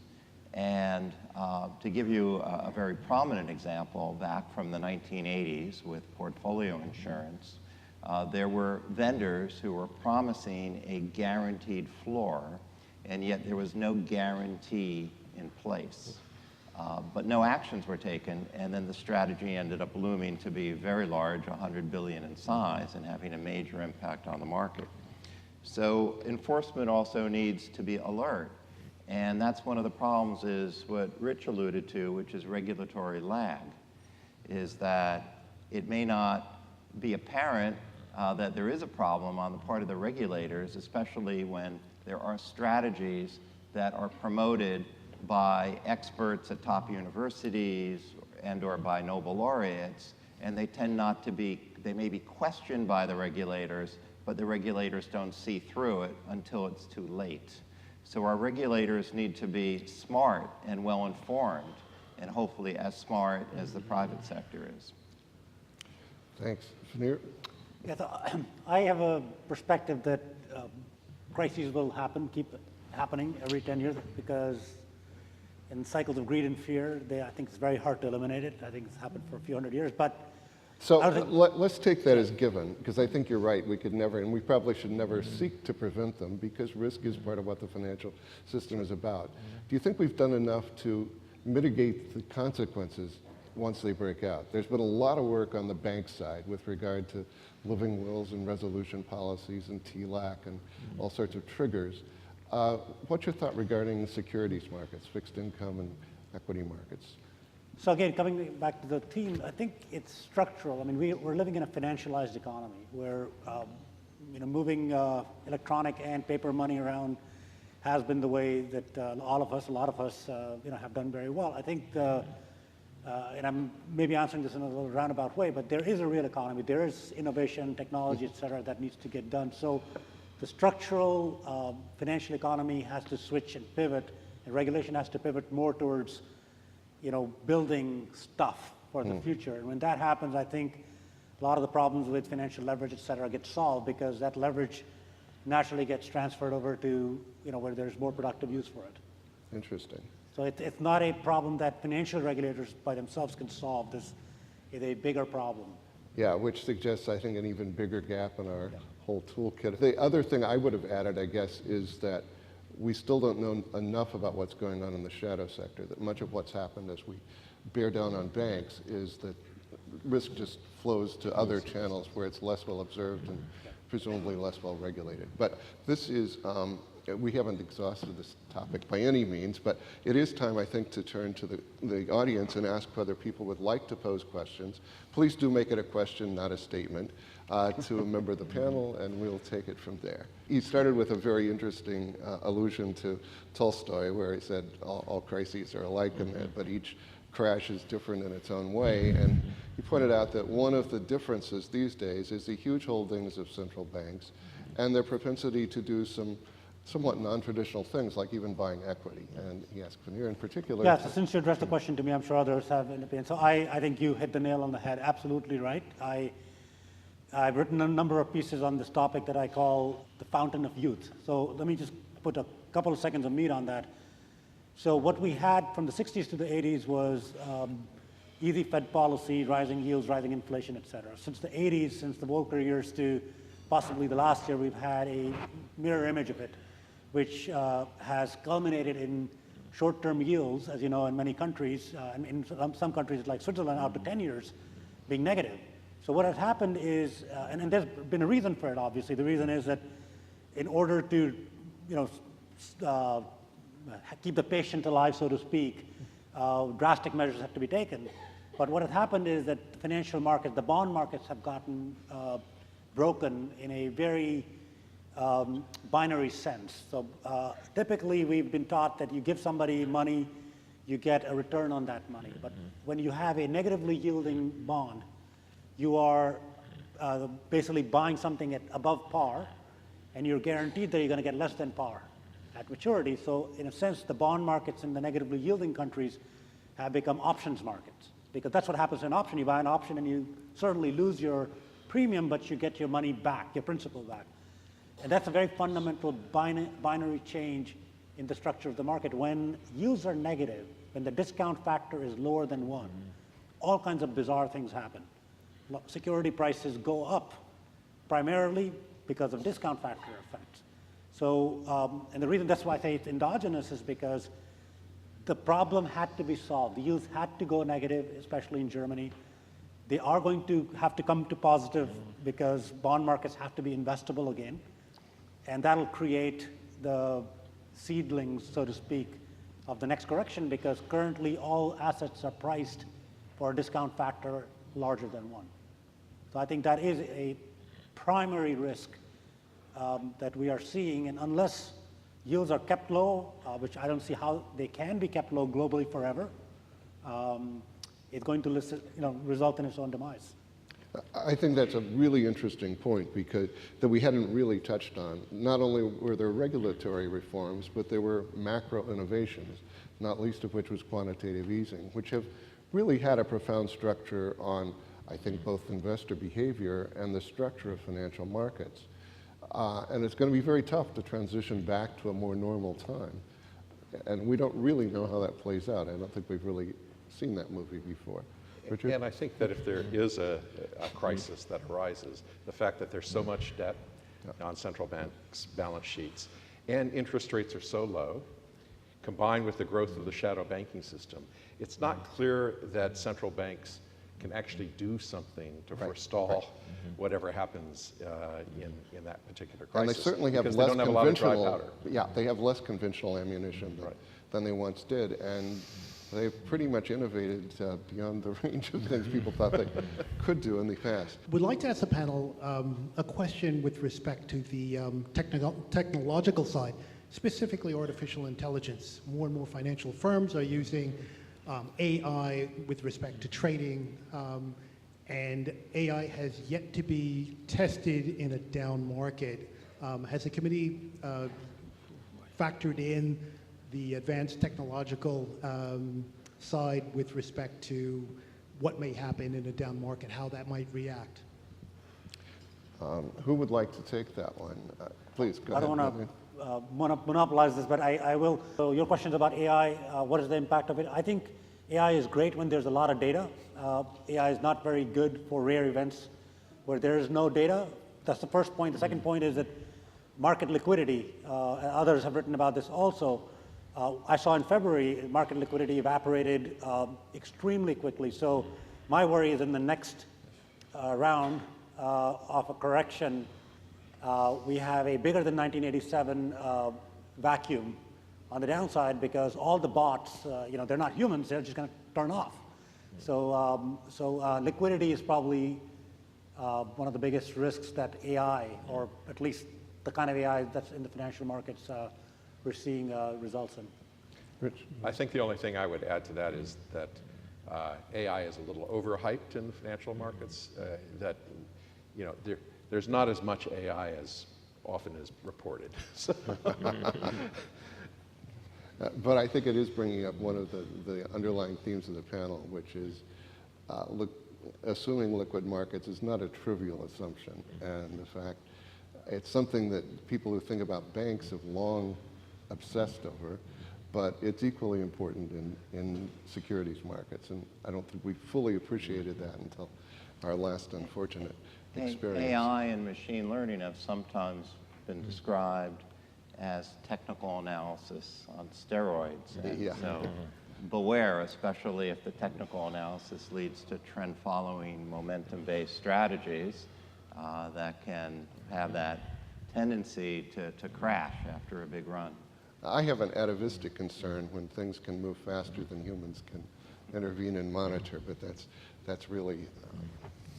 And to give you a very prominent example, back from the 1980s with portfolio insurance, there were vendors who were promising a guaranteed floor, and yet there was no guarantee in place. But no actions were taken, and then the strategy ended up looming to be very large, 100 billion in size, and having a major impact on the market. So enforcement also needs to be alert, and that's one of the problems is what Rich alluded to, which is regulatory lag, is that it may not be apparent that there is a problem on the part of the regulators, especially when there are strategies that are promoted by experts at top universities and or by Nobel laureates, and they tend not to be, they may be questioned by the regulators, but the regulators don't see through it until it's too late. So our regulators need to be smart and well informed, and hopefully as smart as the private sector is. Thanks. Fanir? Yeah, I have a perspective that crises will keep happening every 10 years because in cycles of greed and fear, I think it's very hard to eliminate it. I think it's happened for a few hundred years, but... So let's take that as given, because I think you're right. We could never, and we probably should never seek to prevent them, because risk is part of what the financial system is about. Do you think we've done enough to mitigate the consequences once they break out? There's been a lot of work on the bank side with regard to living wills and resolution policies and TLAC and all sorts of triggers. What's your thought regarding securities markets, fixed income and equity markets? So again, coming back to the theme, I think it's structural. I mean, we're living in a financialized economy where moving electronic and paper money around has been the way that a lot of us have done very well. I think, and I'm maybe answering this in a little roundabout way, but there is a real economy. There is innovation, technology, et cetera, that needs to get done. So the structural financial economy has to switch and pivot, and regulation has to pivot more towards building stuff for the future. And when that happens, I think a lot of the problems with financial leverage, et cetera, get solved because that leverage naturally gets transferred over to, where there's more productive use for it. Interesting. So it's not a problem that financial regulators by themselves can solve. This is a bigger problem. Yeah, which suggests, I think, an even bigger gap in our whole toolkit. The other thing I would have added, I guess, is that we still don't know enough about what's going on in the shadow sector, that much of what's happened as we bear down on banks is that risk just flows to other channels where it's less well observed and presumably less well regulated. But this is, we haven't exhausted this topic by any means, but it is time, I think, to turn to the audience and ask whether people would like to pose questions. Please do make it a question, not a statement, to a member of the panel, and we'll take it from there. He started with a very interesting allusion to Tolstoy, where he said all crises are alike, but each crash is different in its own way. And he pointed out that one of the differences these days is the huge holdings of central banks and their propensity to do some somewhat non-traditional things, like even buying equity. And he asked Veneer in particular. Yeah, so since you addressed the question to me, I'm sure others have an opinion. So I think you hit the nail on the head, absolutely right. I've written a number of pieces on this topic that I call the fountain of youth. So let me just put a couple of seconds of meat on that. So what we had from the 60s to the 80s was easy Fed policy, rising yields, rising inflation, et cetera. Since the 80s, since the Volcker years to possibly the last year, we've had a mirror image of it, which has culminated in short-term yields, as you know, in many countries, and in some countries like Switzerland, out to 10 years, being negative. So what has happened is, and there's been a reason for it, obviously. The reason is that in order to, keep the patient alive, so to speak, drastic measures have to be taken. But what has happened is that the financial markets, the bond markets have gotten broken in a very binary sense. So typically we've been taught that you give somebody money, you get a return on that money. But when you have a negatively yielding bond, you are basically buying something at above par, and you're guaranteed that you're going to get less than par at maturity. So in a sense, the bond markets in the negatively yielding countries have become options markets, because that's what happens in an option. You buy an option and you certainly lose your premium, but you get your money back, your principal back. And that's a very fundamental binary change in the structure of the market. When yields are negative, when the discount factor is lower than 1, all kinds of bizarre things happen. Security prices go up, primarily because of discount factor effects. So, and the reason that's why I say it's endogenous is because the problem had to be solved. The yields had to go negative, especially in Germany. They are going to have to come to positive because bond markets have to be investable again. And that'll create the seedlings, so to speak, of the next correction, because currently all assets are priced for a discount factor larger than 1. So I think that is a primary risk that we are seeing, and unless yields are kept low, which I don't see how they can be kept low globally forever, it's going to result in its own demise. I think that's a really interesting point, because that we hadn't really touched on. Not only were there regulatory reforms, but there were macro innovations, not least of which was quantitative easing, which have really had a profound structure on, I think, both investor behavior and the structure of financial markets. And it's going to be very tough to transition back to a more normal time. And we don't really know how that plays out. I don't think we've really seen that movie before. Richard? And I think that if there is a crisis that arises, the fact that there's so much debt on central banks' balance sheets and interest rates are so low, combined with the growth of the shadow banking system, it's not clear that central banks can actually do something to forestall whatever happens in that particular crisis. And they certainly have less they don't have a lot of dry powder. Yeah, they have less conventional ammunition than they once did, and they've pretty much innovated beyond the range of things people thought they could do in the past. We'd like to ask the panel a question with respect to the technological side, specifically artificial intelligence. More and more financial firms are using AI with respect to trading, and AI has yet to be tested in a down market. Has the committee factored in the advanced technological side with respect to what may happen in a down market, how that might react? Who would like to take that one? Please, go ahead. I don't want to monopolize this, but I will. So your question is about AI, what is the impact of it? I think AI is great when there's a lot of data. AI is not very good for rare events where there is no data. That's the first point. The second point is that market liquidity, and others have written about this also. I saw in February, market liquidity evaporated extremely quickly. So my worry is in the next round of a correction, we have a bigger than 1987 vacuum on the downside because all the bots, they're not humans, they're just going to turn off. So, liquidity is probably one of the biggest risks that AI, or at least the kind of AI that's in the financial markets, we're seeing results in. Rich? I think the only thing I would add to that is that AI is a little overhyped in the financial markets. That there's not as much AI as often is reported. But I think it is bringing up one of the underlying themes of the panel, which is assuming liquid markets is not a trivial assumption. And the fact, it's something that people who think about banks have long obsessed over, but it's equally important in securities markets. And I don't think we fully appreciated that until our last unfortunate experience. AI and machine learning have sometimes been described as technical analysis on steroids. And Yeah. so beware, especially if the technical analysis leads to trend following momentum-based strategies that can have that tendency to crash after a big run. I have an atavistic concern when things can move faster than humans can intervene and monitor, but that's really,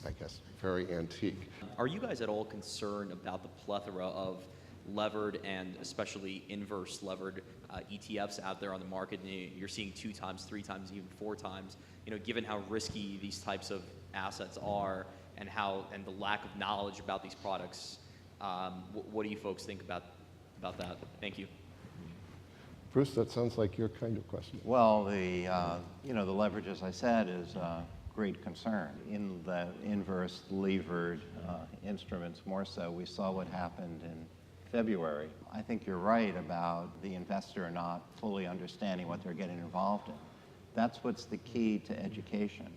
I guess, very antique. Are you guys at all concerned about the plethora of levered and especially inverse levered ETFs out there on the market? And you're seeing 2 times, 3 times, even 4 times. Given how risky these types of assets are and the lack of knowledge about these products, what do you folks think about that? Thank you. Bruce, that sounds like your kind of question. Well, the leverage, as I said, is a great concern. In the inverse levered instruments more so, we saw what happened in February. I think you're right about the investor not fully understanding what they're getting involved in. That's what's the key to education.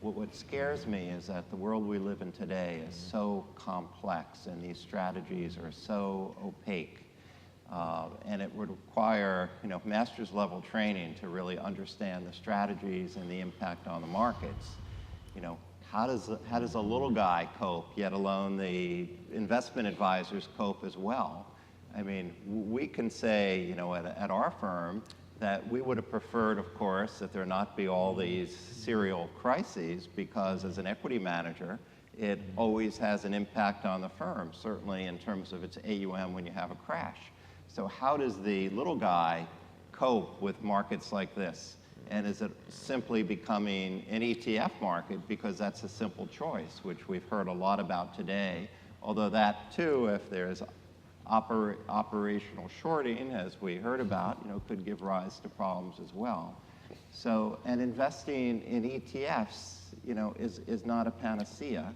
What scares me is that the world we live in today is so complex and these strategies are so opaque. And it would require, master's level training to really understand the strategies and the impact on the markets. How does a little guy cope, yet alone the investment advisors cope as well? I mean, we can say, at our firm that we would have preferred, of course, that there not be all these serial crises, because as an equity manager, it always has an impact on the firm, certainly in terms of its AUM when you have a crash. So how does the little guy cope with markets like this? And is it simply becoming an ETF market because that's a simple choice, which we've heard a lot about today, although that too, if there's operational shorting, as we heard about, could give rise to problems as well. So, and investing in ETFs, is not a panacea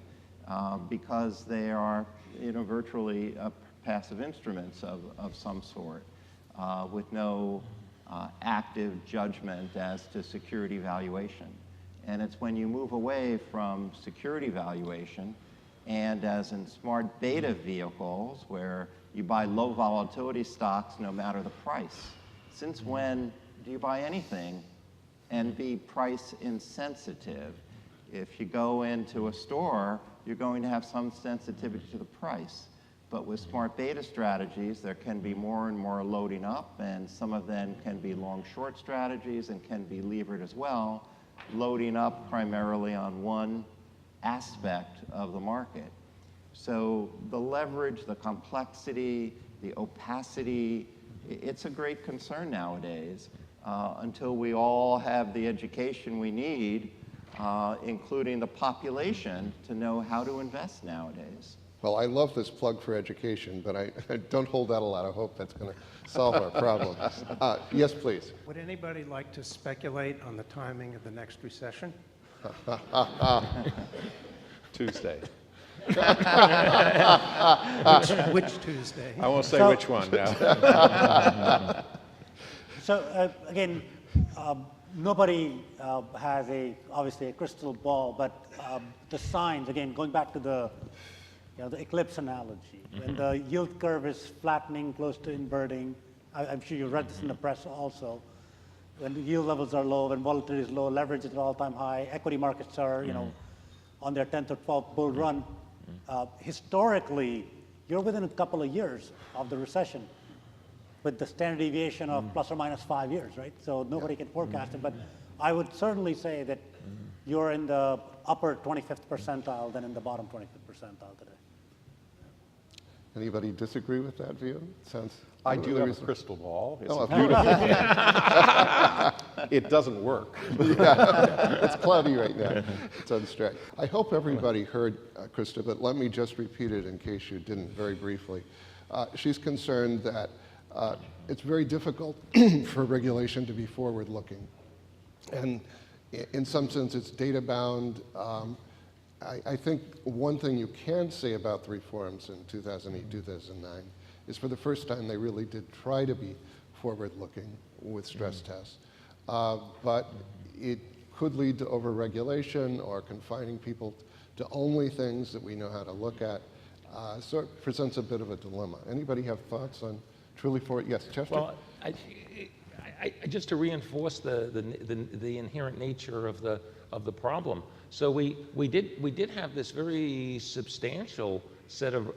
because they are, virtually passive instruments of some sort with no active judgment as to security valuation. And it's when you move away from security valuation and as in smart beta vehicles where you buy low volatility stocks no matter the price. Since when do you buy anything and be price insensitive? If you go into a store, you're going to have some sensitivity to the price. But with smart beta strategies, there can be more and more loading up, and some of them can be long-short strategies and can be levered as well, loading up primarily on one aspect of the market. So the leverage, the complexity, the opacity, it's a great concern nowadays until we all have the education we need, including the population, to know how to invest nowadays. Well, I love this plug for education, but I don't hold out a lot of hope that's going to solve our problem. Yes, please. Would anybody like to speculate on the timing of the next recession? Tuesday. Which Tuesday? I won't say which one now. So again, nobody has obviously a crystal ball, but the signs, again, going back to the eclipse analogy, when the yield curve is flattening, close to inverting, I'm sure you read this in the press also, when the yield levels are low, when volatility is low, leverage is at an all-time high, equity markets are, on their 10th or 12th bull run, historically, you're within a couple of years of the recession, with the standard deviation of plus or minus 5 years, right? So nobody can forecast it, but I would certainly say that you're in the upper 25th percentile than in the bottom 25th percentile today. Anybody disagree with that view? Sounds I do really have a reasonable. crystal ball. It's Oh, beautiful. It doesn't work. Yeah, it's cloudy right now. It's unstraight. I hope everybody heard Krista, but let me just repeat it in case you didn't very briefly. She's concerned that it's very difficult for regulation to be forward-looking. And in some sense, it's data-bound. I think one thing you can say about the reforms in 2008, 2009 is for the first time they really did try to be forward-looking with stress tests. But it could lead to over-regulation or confining people to only things that we know how to look at. So it presents a bit of a dilemma. Anybody have thoughts on truly forward? Yes, Chester? Well, just to reinforce the inherent nature of the problem. So we did have this very substantial set of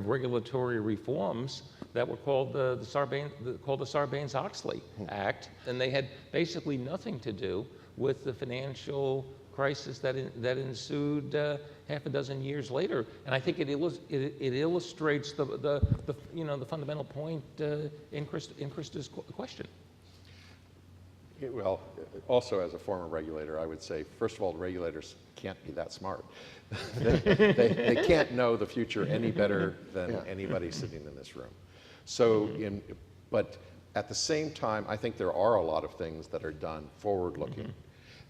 regulatory reforms that were called the Sarbanes-Oxley Act, and they had basically nothing to do with the financial crisis that ensued half a dozen years later. And I think it illustrates the fundamental point in Krista's question. Well, also as a former regulator, I would say, first of all, the regulators can't be that smart. they can't know the future any better than anybody sitting in this room. So, but at the same time, I think there are a lot of things that are done forward-looking.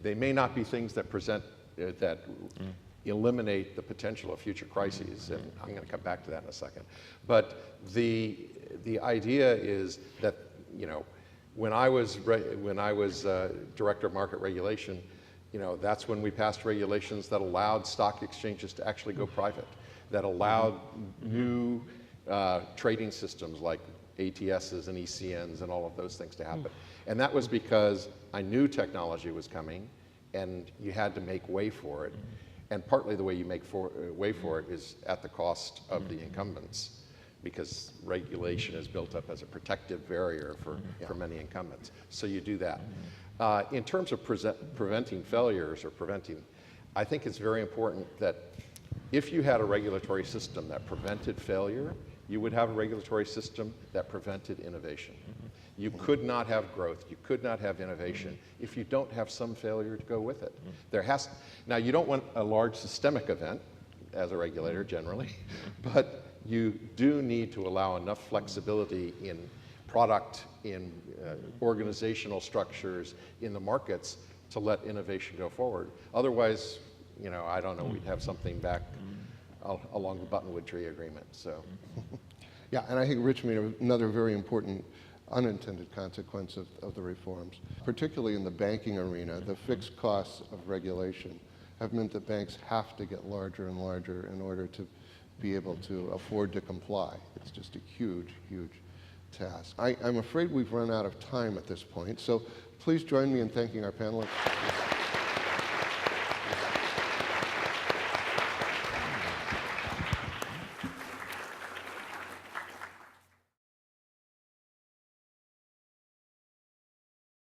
They may not be things that eliminate the potential of future crises, and I'm going to come back to that in a second. But the idea is that, when I was director of market regulation, that's when we passed regulations that allowed stock exchanges to actually go private, that allowed new trading systems like ATSs and ECNs and all of those things to happen. And that was because I knew technology was coming and you had to make way for it. And partly the way you make way for it is at the cost of the incumbents, because regulation is built up as a protective barrier for many incumbents. So you do that. In terms of preventing failures or I think it's very important that if you had a regulatory system that prevented failure, you would have a regulatory system that prevented innovation. You could not have growth, you could not have innovation if you don't have some failure to go with it. Now, you don't want a large systemic event as a regulator generally, but you do need to allow enough flexibility in product, in organizational structures, in the markets to let innovation go forward. Otherwise, I don't know, we'd have something back along the Buttonwood Tree Agreement. So, yeah, and I think Rich made another very important unintended consequence of the reforms, particularly in the banking arena. The fixed costs of regulation have meant that banks have to get larger and larger in order to be able to afford to comply. It's just a huge, huge task. I'm afraid we've run out of time at this point, so please join me in thanking our panelists.